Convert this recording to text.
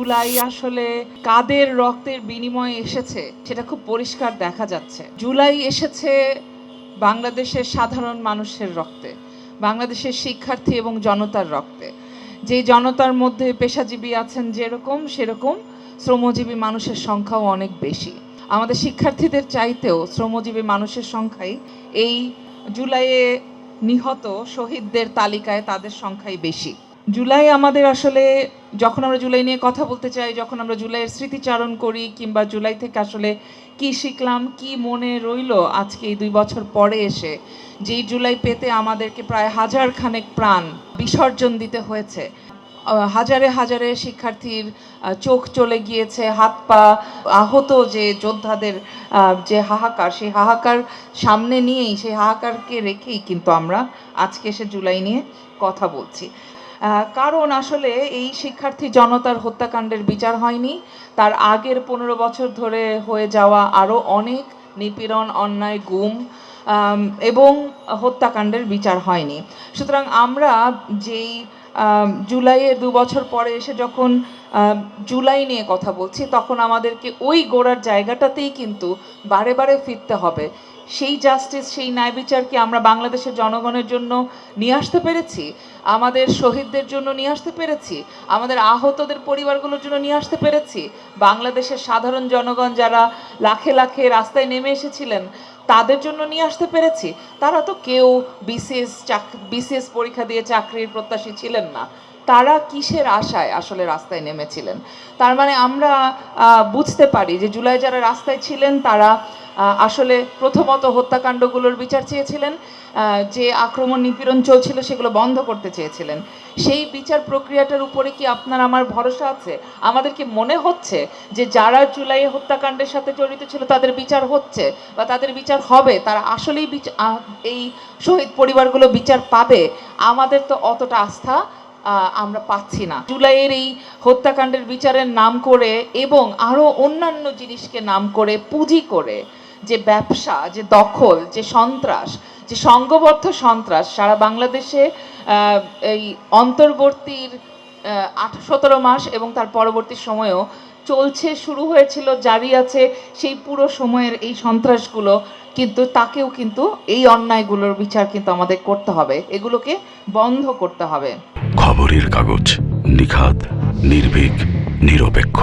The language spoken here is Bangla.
জুলাই আসলে কাদের রক্তের বিনিময়ে এসেছে সেটা খুব পরিষ্কার দেখা যাচ্ছে। জুলাই এসেছে বাংলাদেশের সাধারণ মানুষের রক্তে, বাংলাদেশের শিক্ষার্থী এবং জনতার রক্তে। যে জনতার মধ্যে পেশাজীবী আছেন যেরকম, সেরকম শ্রমজীবী মানুষের সংখ্যাও অনেক বেশি। আমাদের শিক্ষার্থীদের চাইতেও শ্রমজীবী মানুষের সংখ্যাই এই জুলাইয়ে নিহত শহীদদের তালিকায় তাদের সংখ্যাই বেশি। জুলাই আমাদের আসলে, যখন আমরা জুলাই নিয়ে কথা বলতে চাই, যখন আমরা জুলাইয়ের স্মৃতিচারণ করি, কিংবা জুলাই থেকে আসলে কি শিখলাম, কি মনে রইল আজকে এই 2 বছর পরে এসে, যেই জুলাই পেতে আমাদেরকে প্রায় হাজার খানেক প্রাণ বিসর্জন দিতে হয়েছে, হাজারে হাজারে শিক্ষার্থীর চোখ চলে গিয়েছে, হাত পা আহত যে যোদ্ধাদের যে হাহাকার, সেই হাহাকার সামনে নিয়েই, সেই হাহাকারকে রেখেই কিন্তু আমরা আজকে এসে জুলাই নিয়ে কথা বলছি। কারণ আসলে এই শিক্ষার্থী জনতার হত্যাকাণ্ডের বিচার হয়নি, তার আগের 15 বছর ধরে হয়ে যাওয়া আরও অনেক নিপীড়ন, অন্যায়, গুম এবং হত্যাকাণ্ডের বিচার হয়নি। সুতরাং আমরা যেই জুলাইয়ের 2 বছর পরে এসে যখন জুলাই নিয়ে কথা বলছি, তখন আমাদেরকে ওই গোড়ার জায়গাটাতেই কিন্তু বারে বারে ফিরতে হবে। সেই জাস্টিস, সেই ন্যায় বিচার কি আমরা বাংলাদেশের জনগণের জন্য নিয়ে আসতে পেরেছি? আমাদের শহীদদের জন্য নিয়ে আসতে পেরেছি? আমাদের আহতদের পরিবারগুলোর জন্য নিয়ে আসতে পেরেছি? বাংলাদেশের সাধারণ জনগণ যারা লাখে লাখে রাস্তায় নেমে এসেছিলেন, তাদের জন্য নিয়ে আসতে পেরেছি? তারা তো কেউ বিসিএস পরীক্ষা দিয়ে চাকরির প্রত্যাশী ছিলেন না। তারা কিসের আশায় আসলে রাস্তায় নেমেছিলেন? তার মানে আমরা বুঝতে পারি যে জুলাই যারা রাস্তায় ছিলেন, তারা আসলে প্রথমত হত্যাকাণ্ডগুলোর বিচার চেয়েছিলেন, যে আক্রমণ নিপীড়ন চলছিল সেগুলো বন্ধ করতে চেয়েছিলেন। সেই বিচার প্রক্রিয়াটার উপরে কি আপনার আমার ভরসা আছে? আমাদের কি মনে হচ্ছে যে যারা জুলাই হত্যাকাণ্ডের সাথে জড়িত ছিল তাদের বিচার হচ্ছে বা তাদের বিচার হবে, তারা আসলেই এই শহীদ পরিবারগুলো বিচার পাবে? আমাদের তো অতটা আস্থা আমরা পাচ্ছি না। জুলাইয়ের এই হত্যাকাণ্ডের বিচারের নাম করে এবং আরও অন্যান্য জিনিসকে নাম করে, পুঁজি করে যে ব্যবসা, যে দখল, যে সন্ত্রাস, যে সংঘবদ্ধ সন্ত্রাস সারা বাংলাদেশে এই অন্তর্বর্তীর 17 মাস এবং তার পরবর্তী সময়েও চলছে, শুরু হয়েছিল, জারি আছে, সেই পুরো সময়ের এই সন্ত্রাসগুলো কিন্তু, তাকেও কিন্তু এই অন্যায়গুলোর বিচার কিন্তু আমাদের করতে হবে, এগুলোকে বন্ধ করতে হবে। খবরের কাগজ, নিখাদ, নির্ভীক, নিরপেক্ষ।